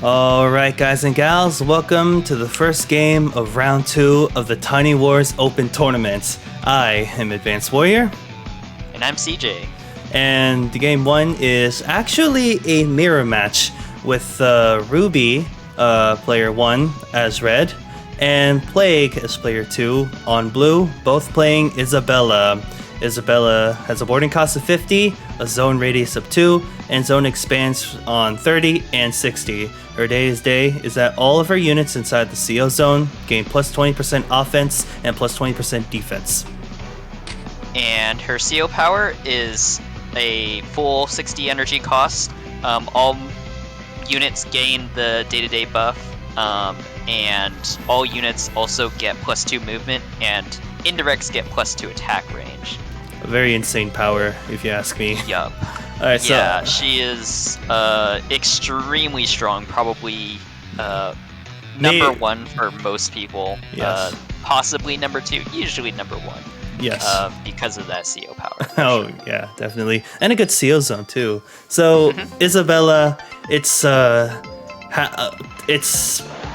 Alright, guys and gals, welcome to the first game of round 2 of the Tiny Wars Open Tournament. I am Advanced Warrior. And I'm CJ. And the game 1 is actually a mirror match with Ruby, player 1, as red, and Plague as player 2 on blue, both playing Isabella. Isabella has a boarding cost of 50, a zone radius of 2, and zone expands on 30 and 60. Her day's day is that all of her units inside the CO zone gain plus 20% offense and plus 20% defense. And her CO power is a full 60 energy cost. All units gain the day-to-day buff, and all units also get plus 2 movement, and indirects get plus 2 attack range. A very insane power, if you ask me. Yup. Alright, so Yeah, she is extremely strong, probably number 1 for most people. Yes. Possibly number 2, usually number 1. Yes. Because of that CO power. Oh, yeah, definitely. And a good CO zone, too. So, Isabella, it's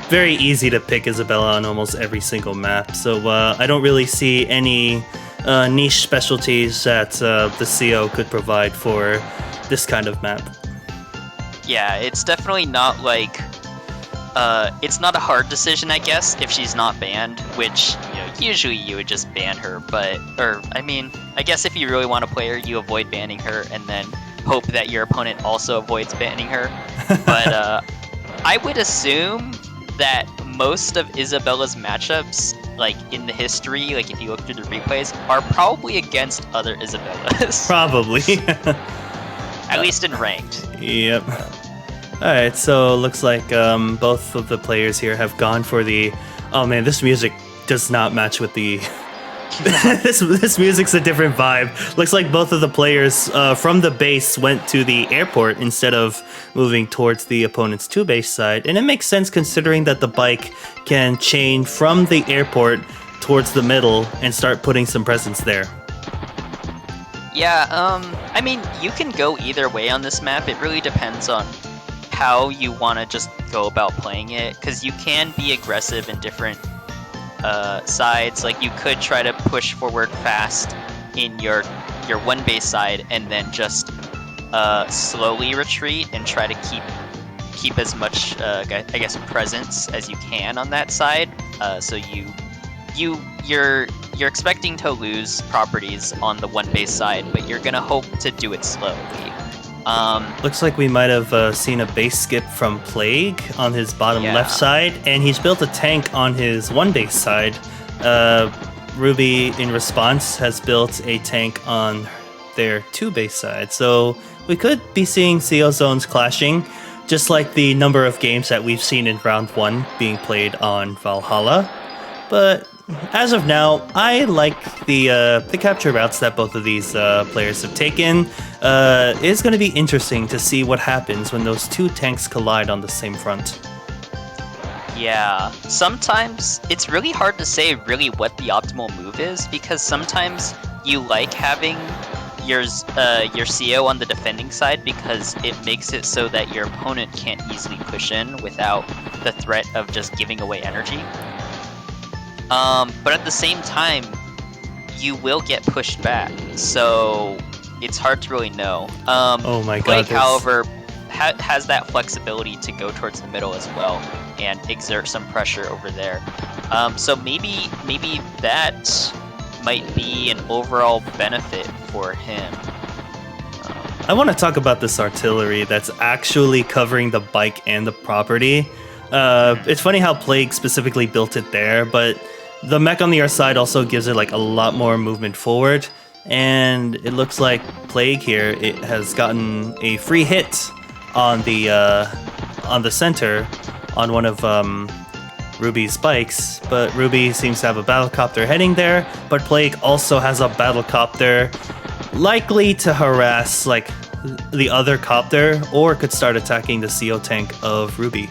very easy to pick Isabella on almost every single map. So, I don't really see any niche specialties that the CO could provide for this kind of map. Yeah, it's definitely not like... it's not a hard decision, I guess, if she's not banned, which, usually you would just ban her, I guess if you really want to play her, you avoid banning her, and then hope that your opponent also avoids banning her. But I would assume that most of Isabella's matchups, like, in the history, like, if you look through the replays, are probably against other Isabellas. Probably. At least in ranked. Yep. Alright, so looks like both of the players here have gone for the... Oh man, this music does not match with the... this music's a different vibe. Looks like both of the players from the base went to the airport instead of moving towards the opponent's 2-base side. And it makes sense considering that the bike can chain from the airport towards the middle and start putting some presence there. Yeah, you can go either way on this map. It really depends on how you want to just go about playing it, because you can be aggressive in different sides. Like, you could try to push forward fast in your 1-base side and then just slowly retreat and try to keep as much presence as you can on that side. So you're expecting to lose properties on the 1-base side, but you're gonna hope to do it slowly. Looks like we might have seen a base skip from Plague on his bottom left side, and he's built a tank on his 1-base side. Ruby, in response, has built a tank on their 2-base side. So we could be seeing CO zones clashing, just like the number of games that we've seen in round 1 being played on Valhalla. But as of now, I like the capture routes that both of these players have taken. It's going to be interesting to see what happens when those two tanks collide on the same front. Yeah, sometimes it's really hard to say really what the optimal move is, because sometimes you like having your CO on the defending side because it makes it so that your opponent can't easily push in without the threat of just giving away energy. But at the same time, you will get pushed back, so it's hard to really know. Oh my god. Blake, however, has that flexibility to go towards the middle as well and exert some pressure over there. So maybe that might be an overall benefit for him. I want to talk about this artillery that's actually covering the bike and the property. It's funny how Plague specifically built it there, but the mech on the other side also gives it like a lot more movement forward. And it looks like Plague here, it has gotten a free hit on the center on one of Ruby's bikes, but Ruby seems to have a battlecopter heading there, but Plague also has a battlecopter likely to harass like the other copter, or could start attacking the CO tank of Ruby.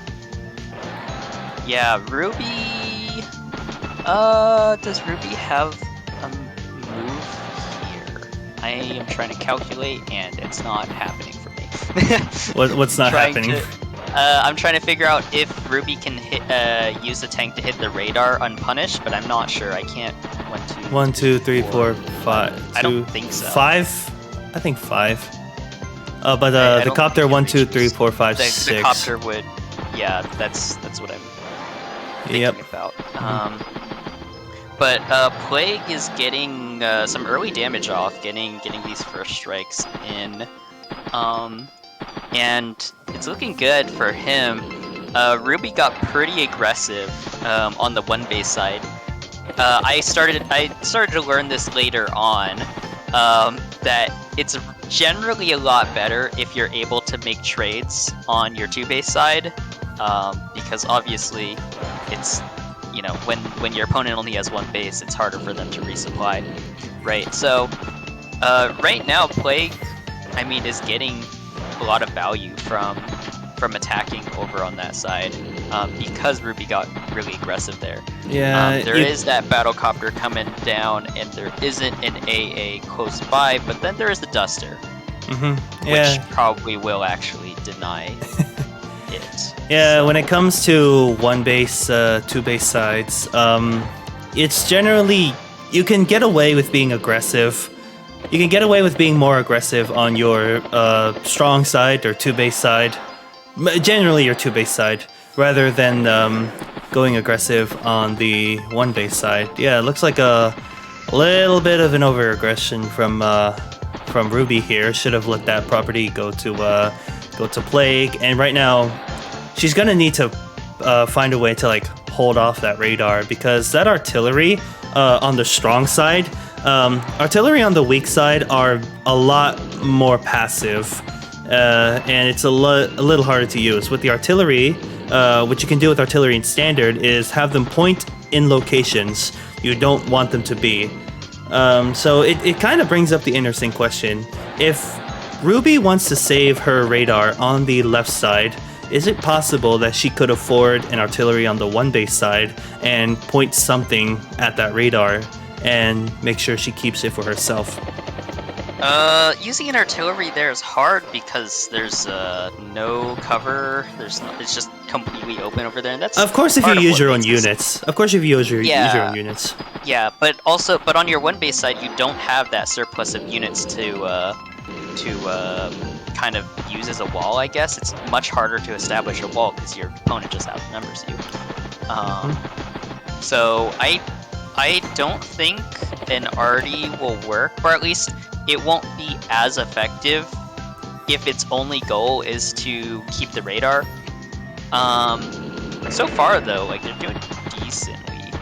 Yeah, Ruby... does Ruby have a move here? I am trying to calculate, and it's not happening for me. What's not happening? I'm trying to figure out if Ruby can use the tank to hit the radar unpunished, but I'm not sure. I can't. 1, 2, 3, 4, 5. I don't think so. 5? I think 5. But the copter 1, 2, 3, 4, 5, 6. The copter would. Yeah, that's what I'm thinking about. But Plague is getting some early damage off, getting these first strikes in, and it's looking good for him. Ruby got pretty aggressive on the one base side. I started to learn this later on, that it's generally a lot better if you're able to make trades on your two base side, because obviously it's, you know, when your opponent only has one base, it's harder for them to resupply, right? So right now, Plague, I mean, is getting a lot of value from attacking over on that side, because Ruby got really aggressive there. Yeah, there is that battlecopter coming down, and there isn't an AA close by, but then there is the Duster, which probably will actually deny it. Yeah, so when it comes to one base, two base sides, it's generally, you can get away with being aggressive. You can get away with being more aggressive on your strong side or two base side. Generally your two base side, rather than going aggressive on the one base side. Yeah, it looks like a little bit of an over aggression from Ruby here. Should have let that property go to Plague, and right now she's gonna need to find a way to like hold off that radar, because that artillery on the strong side, artillery on the weak side are a lot more passive. And it's a little harder to use. With the artillery, what you can do with artillery in standard is have them point in locations you don't want them to be. So it kind of brings up the interesting question. If Ruby wants to save her radar on the left side, is it possible that she could afford an artillery on the one base side and point something at that radar and make sure she keeps it for herself? Using an artillery there is hard because there's no cover. It's just completely open over there, and that's of course if you use your own units. Of course, if you use your own units. Yeah, but on your one base side, you don't have that surplus of units to kind of use as a wall. I guess it's much harder to establish a wall because your opponent just outnumbers you. So I don't think an arty will work, or at least it won't be as effective if its only goal is to keep the radar. So far though, like, they're doing decently.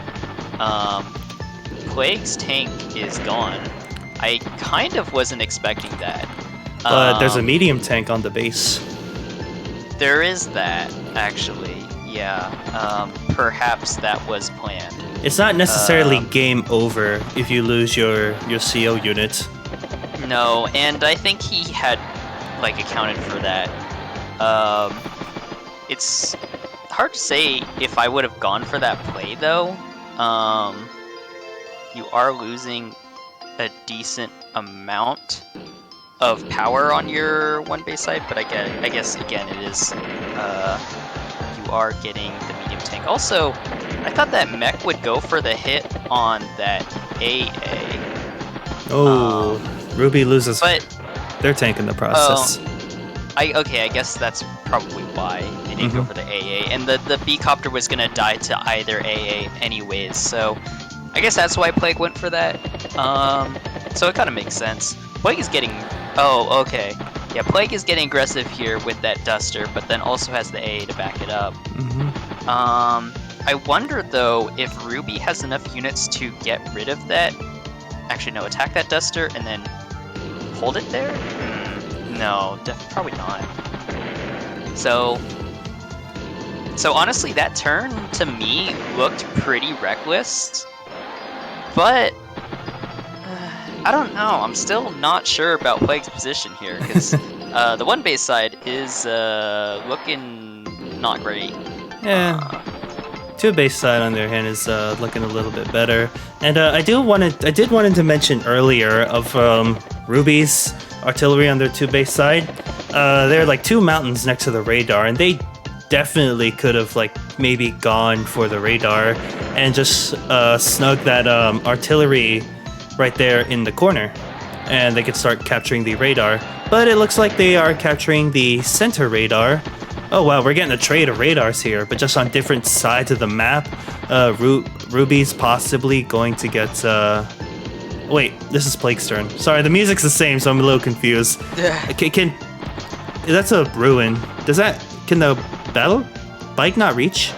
Plague's tank is gone. I kind of wasn't expecting that. But there's a medium tank on the base. There is that, actually. Yeah. Perhaps that was planned. It's not necessarily game over if you lose your CO unit. No, and I think he had like accounted for that. It's hard to say if I would have gone for that play though. You are losing a decent amount of power on your one base side, but I guess again it is you are getting the medium tank. Also, I thought that mech would go for the hit on that AA. Oh, Ruby loses their tank in the process. I guess that's probably why they didn't go for the AA, and the B copter was gonna die to either AA anyways. So I guess that's why Plague went for that. So it kind of makes sense. Plague is getting. Oh, okay. Yeah, Plague is getting aggressive here with that Duster, but then also has the AA to back it up. I wonder though if Ruby has enough units to get rid of that. Actually, no. Attack that Duster and then hold it there? No, probably not. So honestly, that turn to me looked pretty reckless, but I don't know. I'm still not sure about Plague's position here because the one base side is looking not great. Yeah. Two base side on their hand is looking a little bit better, and I did wanted to mention earlier of Ruby's artillery on their two base side. They're like two mountains next to the radar, and they definitely could have like maybe gone for the radar and just snug that artillery right there in the corner, and they could start capturing the radar. But it looks like they are capturing the center radar. Oh wow, we're getting a trade of radars here, but just on different sides of the map. Ruby's possibly going to get... Wait, this is Plague's turn. Sorry, the music's the same, so I'm a little confused. That's a ruin. Can the battle bike not reach?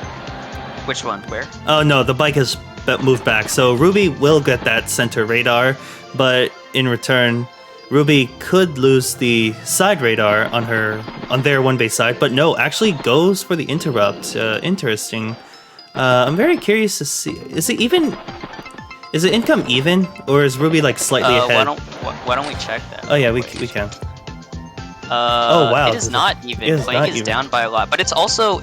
Which one? Where? Oh no, the bike has moved back. So Ruby will get that center radar, but in return, Ruby could lose the side radar on their one base side, but no, actually goes for the interrupt. Interesting. I'm very curious to see. Is it income even, or is Ruby like slightly ahead? Why don't we check that? Oh yeah, we can. Oh wow, it is not even. Plague is down by a lot, but it is also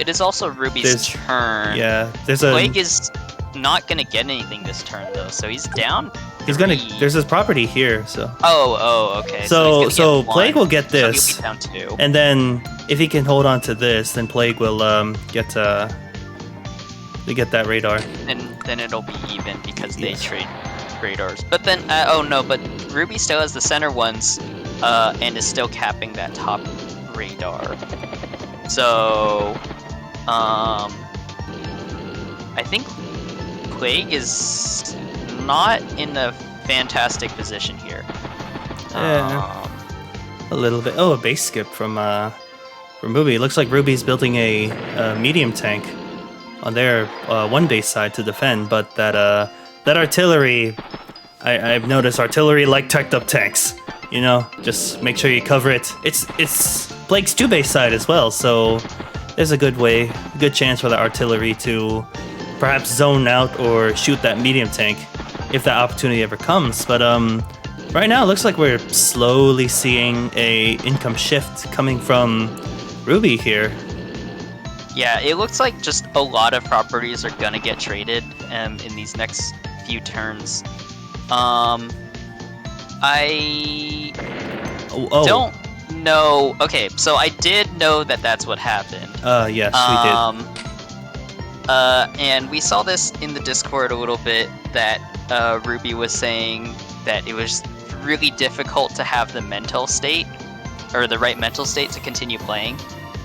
Ruby's turn. Yeah, Plague is not gonna get anything this turn though, so he's down. There's his property here, so. Oh, okay. So Plague will get this, so he'll be down 2. And then if he can hold on to this, then Plague will get that radar. And then it'll be even because they trade radars. But then but Ruby still has the center ones, and is still capping that top radar. So, I think Plague is not in a fantastic position here. A little bit. Oh, a base skip from Ruby. It looks like Ruby's building a medium tank on their one base side to defend, but that artillery, I've noticed artillery like teched up tanks. You know, just make sure you cover it. It's Plague's 2 base side as well, so there's a good chance for the artillery to perhaps zone out or shoot that medium tank if that opportunity ever comes. But right now it looks like we're slowly seeing a income shift coming from Ruby here. Yeah, it looks like just a lot of properties are gonna get traded in these next few turns. I don't know. Okay, so I did know that that's what happened. Yes, we did. And we saw this in the Discord a little bit, that Ruby was saying that it was really difficult to have the mental state, or the right mental state to continue playing.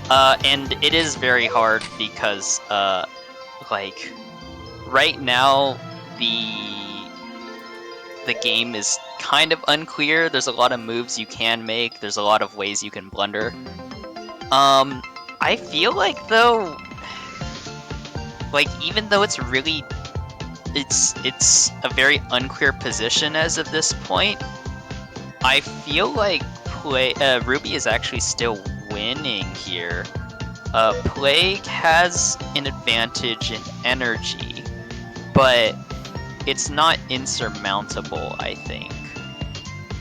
And it is very hard because, like, right now, the game is kind of unclear. There's a lot of moves you can make. There's a lot of ways you can blunder. I feel like, though, like, even though it's a very unclear position as of this point, I feel like Ruby is actually still winning here. Plague has an advantage in energy, but it's not insurmountable, I think.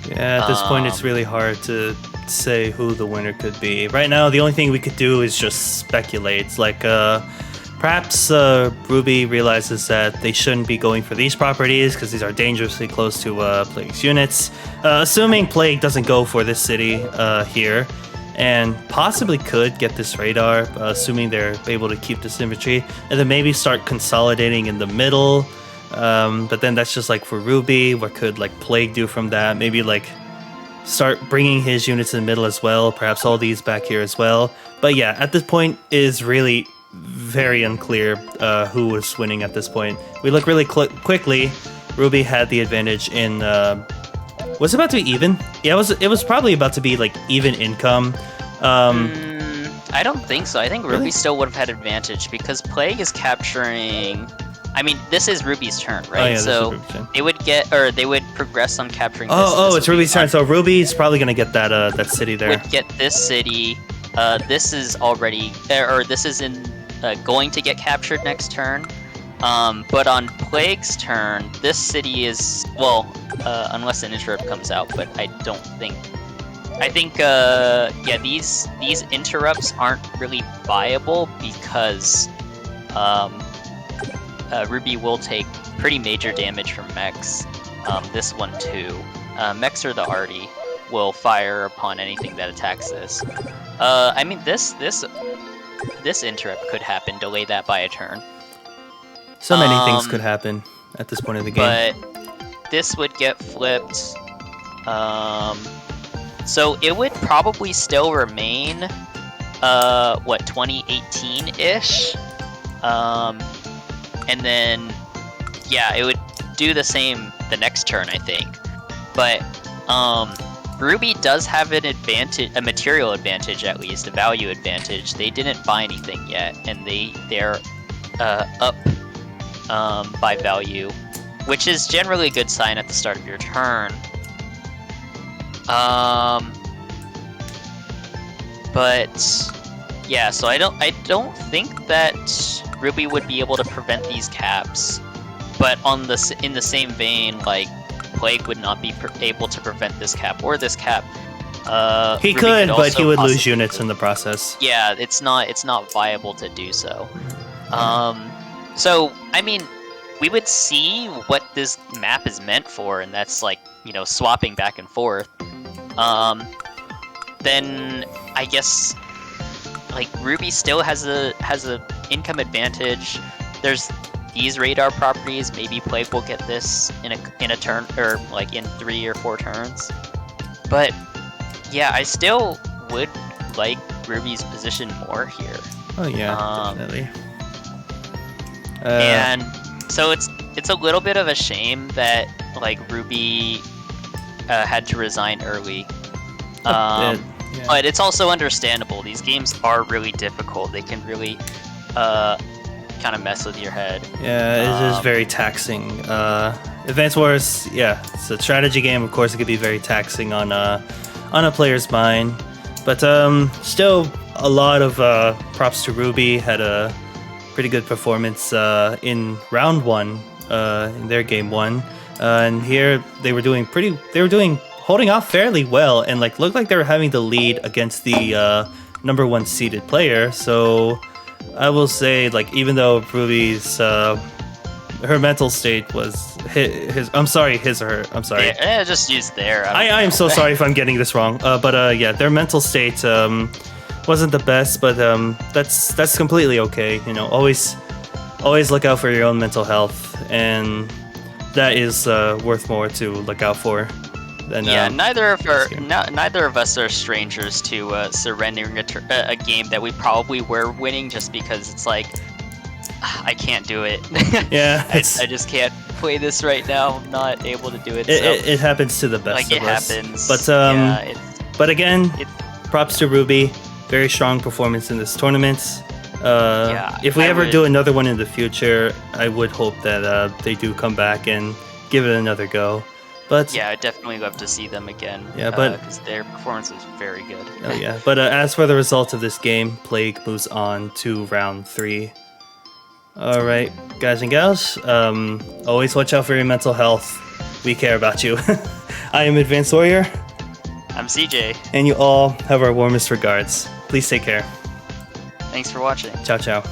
Yeah, at this point it's really hard to say who the winner could be. Right now, the only thing we could do is just speculate. Like, perhaps Ruby realizes that they shouldn't be going for these properties because these are dangerously close to Plague's units. Assuming Plague doesn't go for this city here, and possibly could get this radar, assuming they're able to keep this infantry, and then maybe start consolidating in the middle. But then that's just like for Ruby. What could like Plague do from that? Maybe like start bringing his units in the middle as well. Perhaps all these back here as well. But yeah, at this point it is really very unclear who was winning at this point. We look really quickly. Ruby had the advantage in. Was it about to be even? Yeah, it was probably about to be like even income. I don't think so. I think Ruby still would have had advantage because Plague is capturing. I mean, this is Ruby's turn, right? Oh, yeah, so they would progress on capturing. It's Ruby's turn. So Ruby's probably gonna get that city there. Would get this city. This is already, this is going to get captured next turn. But on Plague's turn, this city is, well, unless an interrupt comes out, but I don't think. I think, yeah, these interrupts aren't really viable because Ruby will take pretty major damage from mechs. This one too. Mechs or the Artie will fire upon anything that attacks this. I mean, this this interrupt could happen, delay that by a turn. So many things could happen at this point of the game. But this would get flipped. So it would probably still remain, 2018-ish? And then, yeah, it would do the same the next turn, I think. But, Ruby does have an advantage, a material advantage at least, a value advantage. They didn't buy anything yet, and they're up by value, which is generally a good sign at the start of your turn. But yeah, so I don't think that Ruby would be able to prevent these caps. But in the same vein, like, Plague would not be able to prevent this cap or this cap. He Ruby could, but he would lose possibly units in the process. Yeah, it's not viable to do so. So I mean, we would see what this map is meant for, and that's like, swapping back and forth. Then I guess like Ruby still has a income advantage. There's these radar properties. Maybe Plague will get this in a turn, or like in 3 or 4 turns. But yeah, I still would like Ruby's position more here. Oh yeah, definitely. And so it's a little bit of a shame that like Ruby had to resign early. Yeah. But it's also understandable. These games are really difficult. They can really kind of mess with your head. Yeah, it is very taxing. Advance Wars, yeah, it's a strategy game. Of course, it could be very taxing on a player's mind. But still, a lot of props to Ruby. Had a pretty good performance in round 1, in their game 1. And here they were holding off fairly well, and like looked like they were having the lead against the number 1 seeded player. So I will say, like, even though Ruby's her mental state was his or her. I'm sorry. Yeah, just use their. I am so sorry if I'm getting this wrong. But yeah, their mental state wasn't the best, but that's completely okay. Always look out for your own mental health, and that is worth more to look out for. Yeah, neither of us are strangers to surrendering a game that we probably were winning just because it's like, I can't do it. Yeah, I just can't play this right now. I'm not able to do it. It happens to the best of us. Happens. But again, props to Ruby. Very strong performance in this tournament. If we ever do another one in the future, I would hope that they do come back and give it another go. But yeah, I'd definitely love to see them again. Yeah, but because their performance was very good. Oh yeah, but as for the results of this game, Plague moves on to round 3. All right, guys and gals, always watch out for your mental health. We care about you. I am Advanced Warrior. I'm CJ. And you all have our warmest regards. Please take care. Thanks for watching. Ciao, ciao.